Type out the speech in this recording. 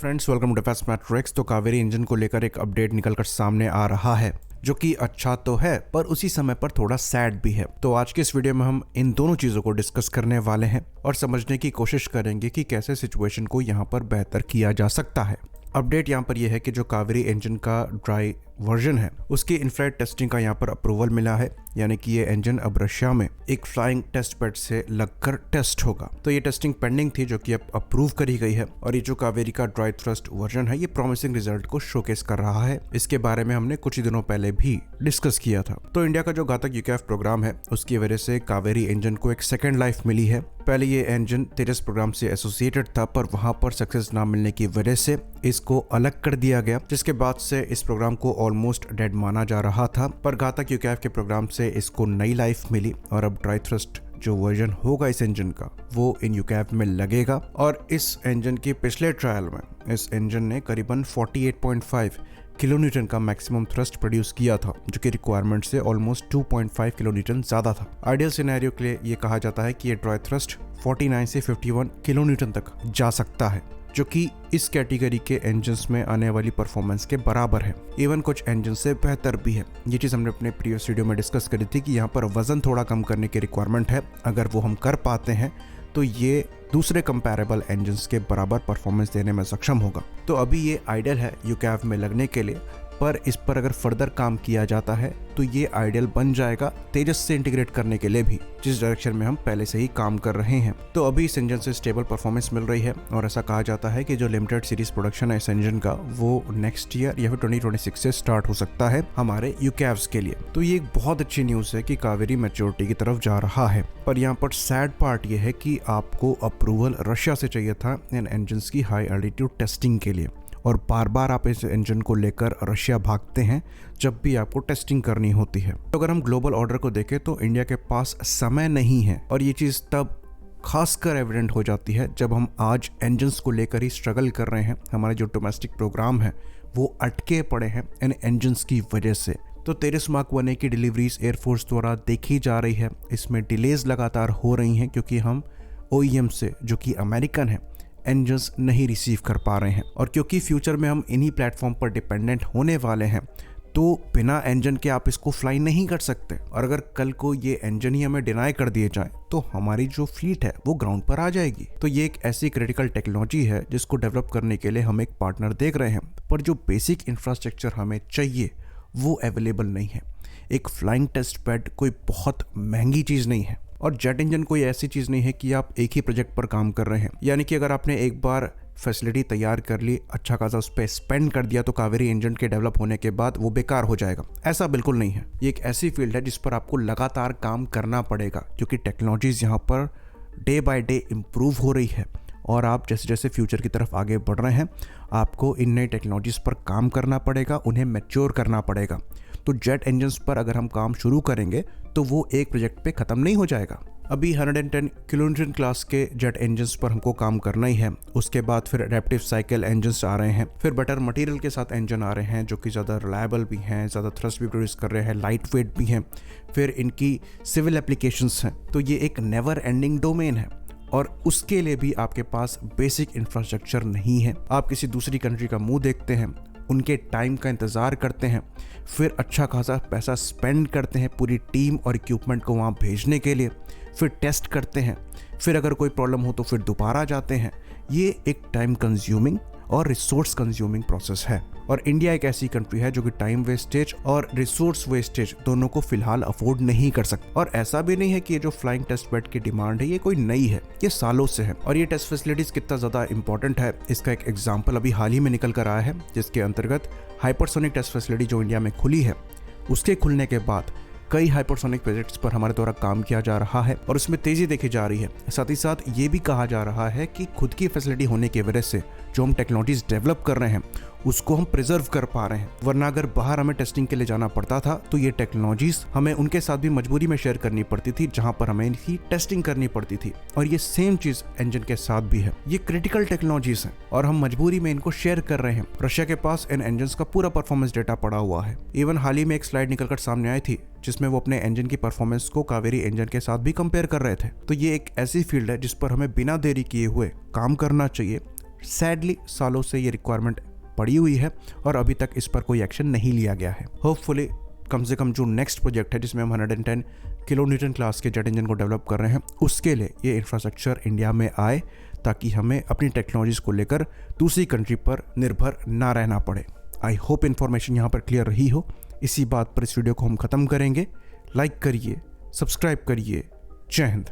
Friends, welcome to defence matrix. तो Kaveri engine को लेकर एक अपडेट निकलकर सामने आ रहा है जो कि अच्छा तो है पर उसी समय पर थोड़ा सैड भी है। तो आज के इस वीडियो में हम इन दोनों चीजों को डिस्कस करने वाले हैं और समझने की कोशिश करेंगे कि कैसे सिचुएशन को यहाँ पर बेहतर किया जा सकता है। अपडेट यहाँ पर यह है कि जो कावेरी इंजन का ड्राई वर्जन है उसकी इनफ्लाइट टेस्टिंग का यहाँ पर अप्रूवल मिला है, यानी कि ये इंजन अब रशिया में एक फ्लाइंग टेस्ट बेड से लगकर टेस्ट होगा। तो ये टेस्टिंग पेंडिंग थी जो कि अब अप्रूव करी गई है और ये जो कावेरी का ड्राई थ्रस्ट वर्जन है ये प्रॉमिसिंग रिजल्ट को शोकेस कर रहा है। इसके बारे में हमने कुछ ही दिनों पहले भी डिस्कस किया था। तो इंडिया का जो घातक यूकेएफ प्रोग्राम है उसकी वजह से कावेरी इंजन को एक सेकेंड लाइफ मिली है। पहले ये इंजन तेजस प्रोग्राम से एसोसिएटेड था पर वहां पर सक्सेस ना मिलने की वजह से इसको अलग कर दिया गया, जिसके बाद से इस प्रोग्राम को ऑलमोस्ट डेड माना जा रहा था। पर घातक यूकेएफ के प्रोग्राम से इसको नई लाइफ मिली और अब ड्राई थ्रस्ट जो वर्जन होगा इस इंजन का वो इन यूकेएफ में लगेगा। और इस इंजन के पिछले ट्रायल में इस इंजन ने करीबन 48.5 किलोन्यूटन का मैक्सिमम थ्रस्ट प्रोड्यूस किया था, जो कि रिक्वायरमेंट से ऑलमोस्ट 2.5 किलोन्यूटन ज्यादा था। आइडियल सिनेरियो के लिए ये कहा जाता है कि ये ड्राई थ्रस्ट 49 से 51 किलोन्यूटन तक जा सकता है, जो कि इस कैटेगरी के इंजन्स में आने वाली परफॉर्मेंस के बराबर है। इवन कुछ इंजन से बेहतर भी है। ये चीज हमने अपने प्रीवियस वीडियो में डिस्कस करी थी कि यहाँ पर वजन थोड़ा कम करने की रिक्वायरमेंट है। अगर वो हम कर पाते हैं तो ये दूसरे कंपैरेबल इंजन्स के बराबर परफॉर्मेंस देने में सक्षम होगा। तो अभी ये आइडियल है यूकेएफ में लगने के लिए, पर इस पर अगर फर्दर काम किया जाता है तो ये आइडियल बन जाएगा तेजस से इंटीग्रेट करने के लिए भी, जिस डायरेक्शन में हम पहले से ही काम कर रहे हैं। तो अभी इस इंजन से स्टेबल परफॉर्मेंस मिल रही है और ऐसा कहा जाता है कि जो लिमिटेड सीरीज प्रोडक्शन है इस इंजन का वो नेक्स्ट ईयर या फिर 2026 से स्टार्ट हो सकता है हमारे यूकेएफ्स के लिए। तो ये एक बहुत अच्छी न्यूज है कि कावेरी मैच्योरिटी की तरफ जा रहा है। पर यहाँ पर सैड पार्ट ये है कि आपको अप्रूवल रशिया से चाहिए था इन इंजन की हाई एल्टीट्यूड टेस्टिंग के लिए, और बार बार आप इस इंजन को लेकर रशिया भागते हैं जब भी आपको टेस्टिंग करनी होती है। तो अगर हम ग्लोबल ऑर्डर को देखें तो इंडिया के पास समय नहीं है, और ये चीज़ तब खासकर एविडेंट हो जाती है जब हम आज इंजन्स को लेकर ही स्ट्रगल कर रहे हैं। हमारे जो डोमेस्टिक प्रोग्राम है वो अटके पड़े हैं इन इंजन्स की वजह से। तो तेजस मार्क 1 की डिलीवरीज एयरफोर्स द्वारा देखी जा रही है। इसमें डिलेज लगातार हो रही हैं क्योंकि हम OEM से, जो कि अमेरिकन है, इंजन्स नहीं रिसीव कर पा रहे हैं। और क्योंकि फ्यूचर में हम इन्हीं प्लेटफॉर्म पर डिपेंडेंट होने वाले हैं तो बिना इंजन के आप इसको फ्लाई नहीं कर सकते। और अगर कल को ये इंजन ही हमें डिनाई कर दिए जाए तो हमारी जो फ्लीट है वो ग्राउंड पर आ जाएगी। तो ये एक ऐसी क्रिटिकल टेक्नोलॉजी है जिसको डेवलप करने के लिए हम एक पार्टनर देख रहे हैं, पर जो बेसिक इंफ्रास्ट्रक्चर हमें चाहिए वो अवेलेबल नहीं है। एक फ्लाइंग टेस्ट बेड कोई बहुत महंगी चीज़ नहीं है, और जेट इंजन कोई ऐसी चीज़ नहीं है कि आप एक ही प्रोजेक्ट पर काम कर रहे हैं, यानी कि अगर आपने एक बार फैसिलिटी तैयार कर ली, अच्छा खासा उस पर स्पेंड कर दिया तो कावेरी इंजन के डेवलप होने के बाद वो बेकार हो जाएगा। ऐसा बिल्कुल नहीं है। ये एक ऐसी फील्ड है जिस पर आपको लगातार काम करना पड़ेगा, क्योंकि टेक्नोलॉजीज यहाँ per day by day improve हो रही है और आप जैसे जैसे फ्यूचर की तरफ आगे बढ़ रहे हैं आपको इन नई टेक्नोलॉजीज पर काम करना पड़ेगा, उन्हें मैच्योर करना पड़ेगा। तो जेट इंजन्स पर अगर हम काम शुरू करेंगे तो वो एक प्रोजेक्ट पे ख़त्म नहीं हो जाएगा। अभी 110 किलोन्यूटन क्लास के जेट इंजन्स पर हमको काम करना ही है। उसके बाद फिर एडेप्टिव साइकिल इंजन्स आ रहे हैं, फिर बेटर मटेरियल के साथ इंजन आ रहे हैं जो कि ज़्यादा रिलायबल भी हैं, ज़्यादा थ्रस्ट भी प्रोड्यूस कर रहे हैं, लाइट वेट भी हैं, फिर इनकी सिविल एप्लीकेशंस हैं। तो ये एक नेवर एंडिंग डोमेन है और उसके लिए भी आपके पास बेसिक इंफ्रास्ट्रक्चर नहीं है। आप किसी दूसरी कंट्री का मुंह देखते हैं, उनके टाइम का इंतज़ार करते हैं, फिर अच्छा खासा पैसा स्पेंड करते हैं पूरी टीम और इक्विपमेंट को वहाँ भेजने के लिए, फिर टेस्ट करते हैं, फिर अगर कोई प्रॉब्लम हो तो फिर दोबारा जाते हैं। ये एक टाइम कंज्यूमिंग और रिसोर्स कंज्यूमिंग प्रोसेस है, और इंडिया एक ऐसी कंट्री है जो कि टाइम वेस्टेज और रिसोर्स वेस्टेज दोनों को फिलहाल अफोर्ड नहीं कर सकती। और ऐसा भी नहीं है कि ये जो फ्लाइंग टेस्ट बेड की डिमांड है ये कोई नई है, ये सालों से है। और ये टेस्ट फैसिलिटीज कितना ज़्यादा इंपॉर्टेंट है इसका एक एग्जाम्पल अभी हाल ही में निकल कर आया है, जिसके अंतर्गत हाइपरसोनिक टेस्ट फैसिलिटी जो इंडिया में खुली है, उसके खुलने के बाद कई हाइपरसोनिक प्रोजेक्ट्स पर हमारे द्वारा काम किया जा रहा है और उसमें तेजी देखी जा रही है। साथ ही साथ ये भी कहा जा रहा है कि खुद की फैसिलिटी होने की वजह से जो हम टेक्नोलॉजीज डेवलप कर रहे हैं उसको हम प्रिजर्व कर पा रहे हैं। वरना अगर बाहर हमें टेस्टिंग के लिए जाना पड़ता था तो ये टेक्नोलॉजीज हमें उनके साथ भी मजबूरी में शेयर करनी पड़ती थी जहां पर हमें इनकी टेस्टिंग करनी पड़ती थी। और ये सेम चीज इंजन के साथ भी है। ये क्रिटिकल टेक्नोलॉजीज हैं और हम मजबूरी में इनको शेयर कर रहे हैं। रशिया के पास इन इंजन का पूरा परफॉर्मेंस डेटा पड़ा हुआ है। इवन हाल ही में एक स्लाइड निकलकर सामने आई थी जिसमें वो अपने इंजन की परफॉर्मेंस को कावेरी इंजन के साथ भी कंपेयर कर रहे थे। तो ये एक ऐसी फील्ड है जिस पर हमें बिना देरी किए हुए काम करना चाहिए, सैडली सालों से ये रिक्वायरमेंट पड़ी हुई है और अभी तक इस पर कोई एक्शन नहीं लिया गया है। होपफुली कम से कम जो नेक्स्ट प्रोजेक्ट है जिसमें हम 110 किलो न्यूटन क्लास के जेट इंजन को डेवलप कर रहे हैं, उसके लिए ये इंफ्रास्ट्रक्चर इंडिया में आए ताकि हमें अपनी टेक्नोलॉजीज़ को लेकर दूसरी कंट्री पर निर्भर ना रहना पड़े। आई होप इन्फॉर्मेशन यहाँ पर क्लियर रही हो। इसी बात पर इस वीडियो को हम ख़त्म करेंगे। लाइक करिए, सब्सक्राइब करिए। जय हिंद।